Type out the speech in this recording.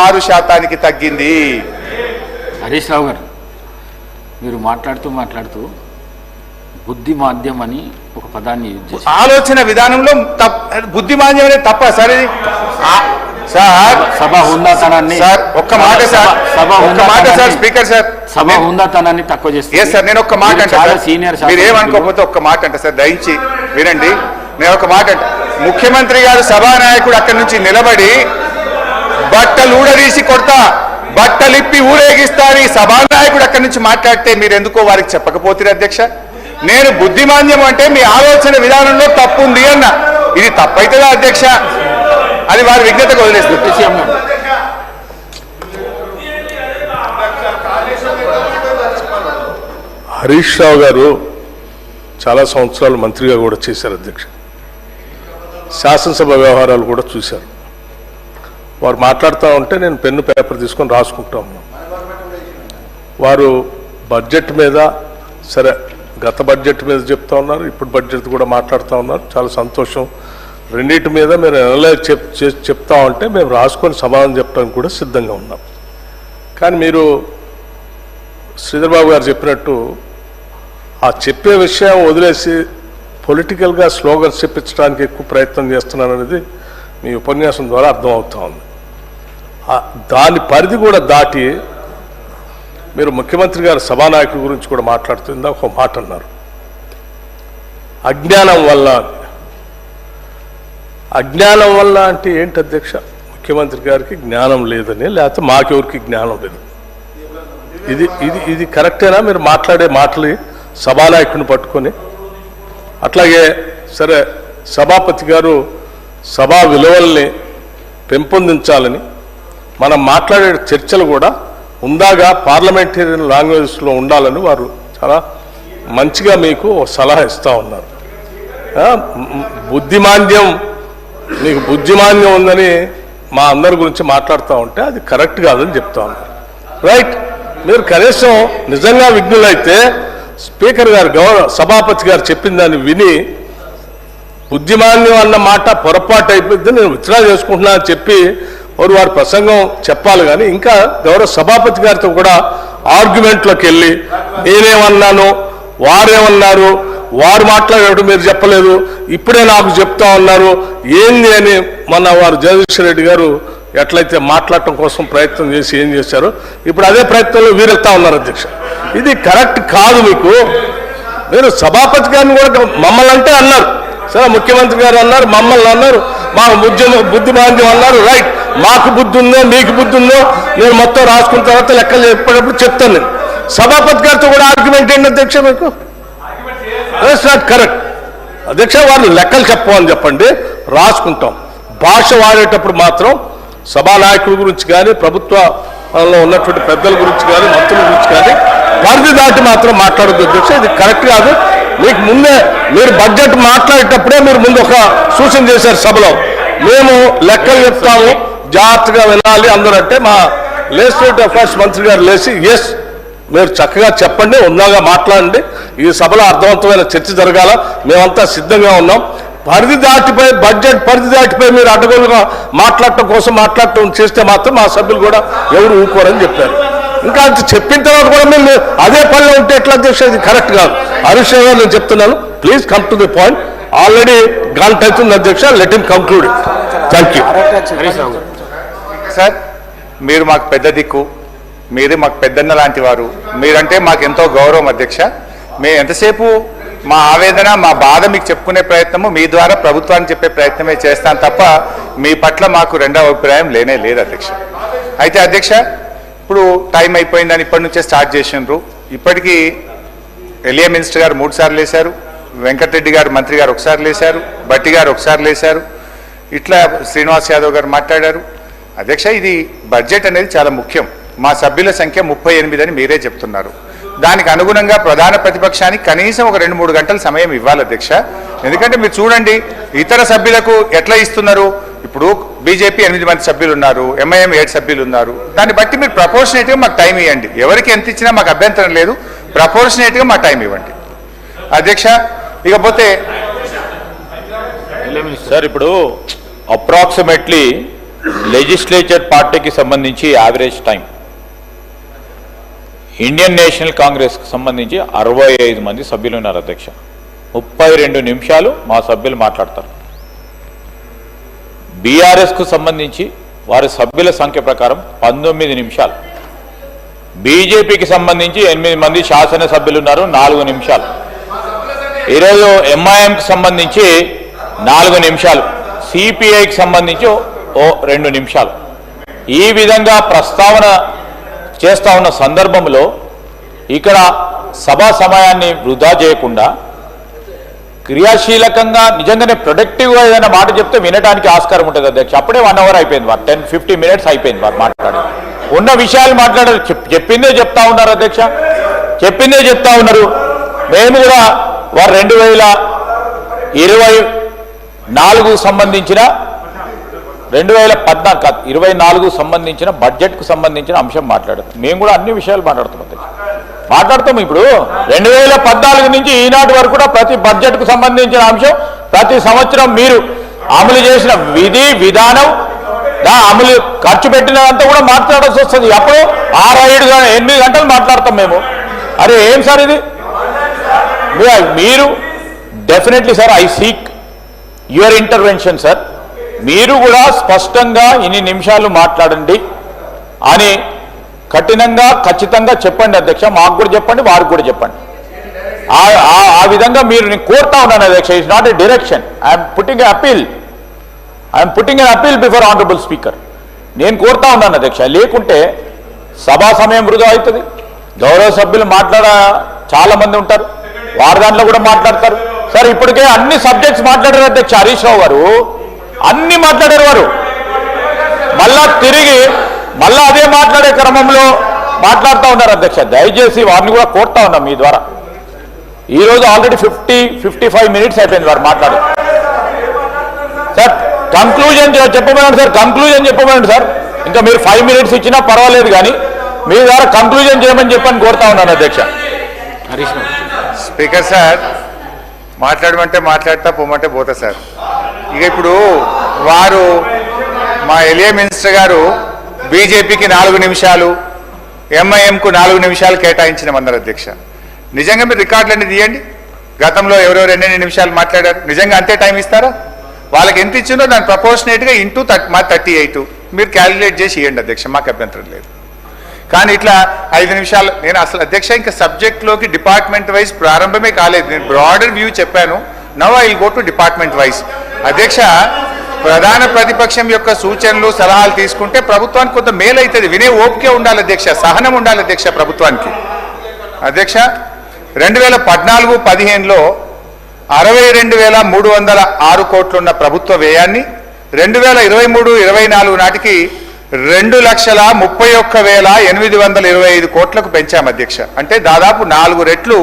6% తగ్గింది. హరీష్ రావు గారు, మీరు మాట్లాడుతూ బుద్ధి మాధ్యం అని ఒక పదాన్ని యూజ్ చేశారు. ఆలోచన విధానంలో బుద్ధి మాధ్యం అనేది తప్ప సార్. సార్ సభ హుందాతనాన్ని సార్ ఒక్క మాట సార్, ఒక్క మాట సార్ స్పీకర్ సార్, సభ హుందాతనాన్ని తక్కువ చేస్తారు. సార్ నేను ఒక్క మాట అంటే సీనియర్ మీరు ఏమనుకోకపోతే ఒక్క మాట అంటే సార్ దయించి వినండి. నేను ఒక మాట అంటే ముఖ్యమంత్రి గారు సభానాయకుడు అక్కడి నుంచి నిలబడి బట్టలు ఊడదీసి కొడతా, బట్టలిప్పి ఊరేగిస్తాను ఈ సభానాయకుడు అక్కడి నుంచి మాట్లాడితే మీరు ఎందుకో వారికి చెప్పకపోతే అధ్యక్ష. నేను బుద్ధిమాంద్యం అంటే మీ ఆలోచన విధానంలో తప్పు ఉంది అన్న. ఇది తప్పైతుందా అధ్యక్ష? అది వారి విజ్ఞతకు వదిలేస్తుంది. హరీష్ రావు గారు చాలా సంవత్సరాలు మంత్రిగా కూడా చేశారు అధ్యక్ష. శాసనసభ వ్యవహారాలు కూడా చూశారు. వారు మాట్లాడుతూ ఉంటే నేను పెన్ను పేపర్ తీసుకొని రాసుకుంటా ఉన్నాను. వారు బడ్జెట్ మీద సరే గత బడ్జెట్ మీద చెప్తా ఉన్నారు, ఇప్పుడు బడ్జెట్ కూడా మాట్లాడుతూ ఉన్నారు. చాలా సంతోషం. రెండింటి మీద మీరు అనలైజ్ చెప్తా ఉంటే మేము రాసుకొని సమాధానం చెప్పడానికి కూడా సిద్ధంగా ఉన్నాం. కానీ మీరు శ్రీధర్ బాబు గారు చెప్పినట్టు ఆ చెప్పే విషయం వదిలేసి పొలిటికల్గా స్లోగన్స్ చెప్పించడానికి ఎక్కువ ప్రయత్నం చేస్తున్నారనేది మీ ఉపన్యాసం ద్వారా అర్థమవుతా ఉంది. దాని పరిధి కూడా దాటి మీరు ముఖ్యమంత్రి గారు సభానాయకుడి గురించి కూడా మాట్లాడుతుందా ఒక మాట అన్నారు, అజ్ఞానం వల్ల. అజ్ఞానం వల్ల అంటే ఏంటి అధ్యక్ష? ముఖ్యమంత్రి గారికి జ్ఞానం లేదని, లేకపోతే మాకెవరికి జ్ఞానం లేదు. ఇది ఇది ఇది కరెక్టేనా మీరు మాట్లాడే మాటలు సభానాయకుడిని పట్టుకొని? అట్లాగే సరే సభాపతి గారు సభా విలువల్ని పెంపొందించాలని మనం మాట్లాడే చర్చలు కూడా ఉందాగా పార్లమెంటేరియన్ లాంగ్వేజ్లో ఉండాలని వారు చాలా మంచిగా మీకు సలహా ఇస్తూ ఉన్నారు. బుద్ధిమాంద్యం, మీకు బుద్ధిమాంద్యం ఉందని మా అందరి గురించి మాట్లాడుతూ ఉంటే అది కరెక్ట్ కాదని చెప్తా ఉన్నారు. రైట్, మీరు కనీసం నిజంగా విఘ్నులైతే స్పీకర్ గారు సభాపతి గారు చెప్పిన దాన్ని విని బుద్ధిమాన్యం అన్న మాట పొరపాటు అయిపోయింది, నేను విత్డ్రా చేసుకుంటున్నా అని చెప్పి వారి ప్రసంగం చెప్పాలి. కానీ ఇంకా గౌరవ సభాపతి గారితో కూడా ఆర్గ్యుమెంట్లోకి వెళ్ళి నేనేమన్నాను, వారేమన్నారు, వారు మాట్లాడేటప్పుడు మీరు చెప్పలేదు, ఇప్పుడే నాకు చెప్తా ఉన్నారు ఏంది అని మొన్న వారు జగదీశ్వర్ రెడ్డి గారు ఎట్లయితే మాట్లాడటం కోసం ప్రయత్నం చేసి ఏం చేశారో ఇప్పుడు అదే ప్రయత్నంలో వీరెళ్తా ఉన్నారు అధ్యక్ష. ఇది కరెక్ట్ కాదు. మీరు సభాపతి గారిని కూడా మమ్మల్ని అంటే అన్నారు, సరే ముఖ్యమంత్రి గారు అన్నారు, మమ్మల్ని అన్నారు, మా బుద్ధిమాంద్యం అన్నారు. రైట్, మాకు బుద్ధి ఉందో మీకు బుద్ధి ఉందో నేను మొత్తం రాసుకున్న తర్వాత లెక్కలు చెప్పేటప్పుడు చెప్తాను. నేను సభాపతి గారితో కూడా ఆర్గ్యుమెంట్ ఏంటి అధ్యక్ష? మీకు దట్స్ నాట్ కరెక్ట్ అధ్యక్ష. వాళ్ళు లెక్కలు చెప్పమని చెప్పండి, రాసుకుంటాం. భాష వాడేటప్పుడు మాత్రం సభానాయకుల గురించి కానీ ప్రభుత్వంలో ఉన్నటువంటి పెద్దల గురించి కానీ మంత్రుల గురించి కానీ పరిధి దాటి మాత్రం మాట్లాడద్దు అధ్యక్ష. ఇది కరెక్ట్ కాదు. మీకు ముందే మీరు బడ్జెట్ మాట్లాడేటప్పుడే మీరు ముందు ఒక సూచన చేశారు సభలో, మేము లెక్కలు చెప్తాము జాగ్రత్తగా వినాలి అందరూ అంటే మా లెజిస్లేటివ్ అఫైర్స్ మంత్రి గారు లేచి ఎస్ మీరు చక్కగా చెప్పండి, ఉన్నాగా మాట్లాడండి, ఈ సభలో అర్థవంతమైన చర్చ జరగాల, మేమంతా సిద్ధంగా ఉన్నాం. పరిధి దాటిపోయి బడ్జెట్ పరిధి దాటిపోయి మీరు అడ్డగోలుగా మాట్లాడటం చేస్తే మాత్రం మా సభ్యులు కూడా ఎవరు ఊరుకోరని చెప్పారు. ఇంకా అది చెప్పిన తర్వాత కూడా మేము అదే పనిలో ఉంటే ఎట్లా అధ్యక్ష? ఇది కరెక్ట్ కాదు. హరీష్ రావు గారు నేను చెప్తున్నాను, please come to the point. Already గంట అవుతుంది అధ్యక్ష, let him conclude. Thank you. Sir మీరు మాకు పెద్ద దిక్కు, మీరే మాకు పెద్దన్న లాంటి వారు, మీరంటే మాకు ఎంతో గౌరవం అధ్యక్ష. మేము ఎంతసేపు మా ఆవేదన మా బాధ మీకు చెప్పుకునే ప్రయత్నము మీ ద్వారా ప్రభుత్వానికి చెప్పే ప్రయత్నమే చేస్తాను తప్ప మీ పట్ల మాకు రెండవ అభిప్రాయం లేనే లేదు అధ్యక్ష. అయితే అధ్యక్ష ఇప్పుడు టైం అయిపోయిందని ఇప్పటి నుంచే స్టార్ట్ చేసినారు. ఇప్పటికీ ఎలియా మినిస్టర్ గారు 3 సార్లు లేశారు, వెంకటరెడ్డి గారు మంత్రి గారు ఒకసారి లేశారు, భట్టి గారు ఒకసారి లేశారు, ఇట్లా శ్రీనివాస్ యాదవ్ గారు మాట్లాడారు. అధ్యక్ష ఇది బడ్జెట్ అనేది చాలా ముఖ్యం. మా సభ్యుల సంఖ్య 38 అని మీరే చెప్తున్నారు. దానికి అనుగుణంగా ప్రధాన ప్రతిపక్షానికి కనీసం ఒక 2-3 గంటల సమయం ఇవ్వాలి అధ్యక్ష. ఎందుకంటే మీరు చూడండి ఇతర సభ్యులకు ఎట్లా ఇస్తున్నారు. ఇప్పుడు బీజేపీ 8 మంది సభ్యులు ఉన్నారు, ఎంఐఎం 7 సభ్యులు ఉన్నారు. దాన్ని బట్టి మీరు ప్రపోర్షనేట్గా మాకు టైం ఇవ్వండి. ఎవరికి ఎంత ఇచ్చినా మాకు అభ్యంతరం లేదు, ప్రపోర్షనేట్గా మాకు టైం ఇవ్వండి అధ్యక్ష. ఇకపోతే సార్ ఇప్పుడు అప్రాక్సిమేట్లీ లెజిస్లేచర్ పార్టీకి సంబంధించి యావరేజ్ టైం ఇండియన్ నేషనల్ కాంగ్రెస్కి సంబంధించి 65 మంది సభ్యులు ఉన్నారు అధ్యక్ష. 32 నిమిషాలు మా సభ్యులు మాట్లాడతారు. బీఆర్ఎస్కు సంబంధించి వారి సభ్యుల సంఖ్య ప్రకారం 19 నిమిషాలు. బీజేపీకి సంబంధించి 8 మంది శాసనసభ్యులు ఉన్నారు, 4 నిమిషాలు. ఈరోజు ఎంఐఎంకి సంబంధించి 4 నిమిషాలు, సిపిఐకి సంబంధించి 2 నిమిషాలు. ఈ విధంగా ప్రస్తావన చేస్తా ఉన్న సందర్భంలో ఇక్కడ సభా సమయాన్ని వృధా చేయకుండా క్రియాశీలకంగా నిజంగానే ప్రొడక్టివ్గా ఏదైనా మాట చెప్తే వినడానికి ఆస్కారం ఉంటుంది అధ్యక్ష. అప్పుడే 1 అవర్ అయిపోయింది, 10-15 మినిట్స్ అయిపోయింది వారు మాట్లాడారు. ఉన్న విషయాలు మాట్లాడారు, చెప్పిందే చెప్తా ఉన్నారు అధ్యక్ష, చెప్పిందే చెప్తా ఉన్నారు. మేము కూడా వారు 2024 సంబంధించిన 2014 కాదు 24 సంబంధించిన బడ్జెట్కు సంబంధించిన అంశం మాట్లాడారు. మేము కూడా అన్ని విషయాలు మాట్లాడుతాం అధ్యక్ష, మాట్లాడతాం. ఇప్పుడు 2014 నుంచి ఈనాటి వరకు కూడా ప్రతి బడ్జెట్కు సంబంధించిన అంశం ప్రతి సంవత్సరం మీరు అమలు చేసిన విధి విధానం అమలు ఖర్చు పెట్టినంతా కూడా మాట్లాడాల్సి వస్తుంది. అప్పుడు 6-8 గంటలు మాట్లాడతాం మేము. అరే ఏం సార్ ఇది? మీరు definitely sir I seek your intervention sir. మీరు కూడా స్పష్టంగా ఇన్ని నిమిషాలు మాట్లాడండి అని కఠినంగా ఖచ్చితంగా చెప్పండి అధ్యక్ష. మాకు కూడా చెప్పండి, వారికి కూడా చెప్పండి. ఆ విధంగా మీరు నేను కోరుతా ఉన్నాను అధ్యక్ష. It's not a direction. I'm putting a appeal before honourable speaker. నేను కోరుతా ఉన్నాను అధ్యక్ష. లేకుంటే సభా సమయం వృధా అవుతుంది. గౌరవ సభ్యులు చాలా మంది ఉంటారు, వారి దాంట్లో కూడా మాట్లాడతారు. సార్ ఇప్పటికే అన్ని సబ్జెక్ట్స్ మాట్లాడారు అధ్యక్ష. హరీష్ రావు గారు అన్ని మాట్లాడారు. వారు మళ్ళా తిరిగి అదే మాట్లాడే క్రమంలో మాట్లాడుతూ ఉన్నారు అధ్యక్ష. దయచేసి వారిని కూడా కోరుతా ఉన్నాం మీ ద్వారా. ఈరోజు ఆల్రెడీ 50-55 మినిట్స్ అయిపోయింది వారు మాట్లాడారు. సార్ కంక్లూజన్ చెప్పమనండి సార్, కంక్లూజన్ చెప్పమనండి సార్. ఇంకా మీరు 5 మినిట్స్ ఇచ్చినా పర్వాలేదు, కానీ మీ ద్వారా కంక్లూజన్ చేయమని చెప్పని కోరుతా ఉన్నాను అధ్యక్ష. స్పీకర్ సార్ మాట్లాడమంటే మాట్లాడతా, పోమంటే పోతా సార్. ఇక ఇప్పుడు వారు మా ఎలియా మినిస్టర్ గారు బీజేపీకి 4 నిమిషాలు, ఎంఐఎంకు 4 నిమిషాలు కేటాయించినామన్నారు అధ్యక్ష. నిజంగా మీరు రికార్డులన్నీ తీయండి, గతంలో ఎవరెవరు ఎన్ని నిమిషాలు మాట్లాడారు. నిజంగా అంతే టైం ఇస్తారా? వాళ్ళకి ఎంత ఇచ్చిందో దాని ప్రపోర్షనేట్గా ఇంటూ మా 38 మీరు క్యాలిక్యులేట్ చేసి ఇవ్వండి అధ్యక్ష, మాకు అభ్యంతరం లేదు. కానీ ఇట్లా 5 నిమిషాలు నేను అసలు అధ్యక్ష ఇంకా సబ్జెక్ట్లోకి డిపార్ట్మెంట్ వైజ్ ప్రారంభమే కాలేదు. నేను బ్రాడర్ వ్యూ చెప్పాను. Now I will go to department wise. అధ్యక్ష, ప్రధాన ప్రతిపక్షం యొక్క సూచనలు సలహాలు తీసుకుంటే ప్రభుత్వానికి కొంత మేలు అవుతుంది. వినే ఓపికే ఉండాలి అధ్యక్ష, సహనం ఉండాలి అధ్యక్ష ప్రభుత్వానికి. అధ్యక్ష 2014-15లో 62,306 కోట్లున్న ప్రభుత్వ వ్యయాన్ని 2023-24 నాటికి 2,31,825 కోట్లకు పెంచాం అధ్యక్ష. అంటే దాదాపు 4 రెట్లు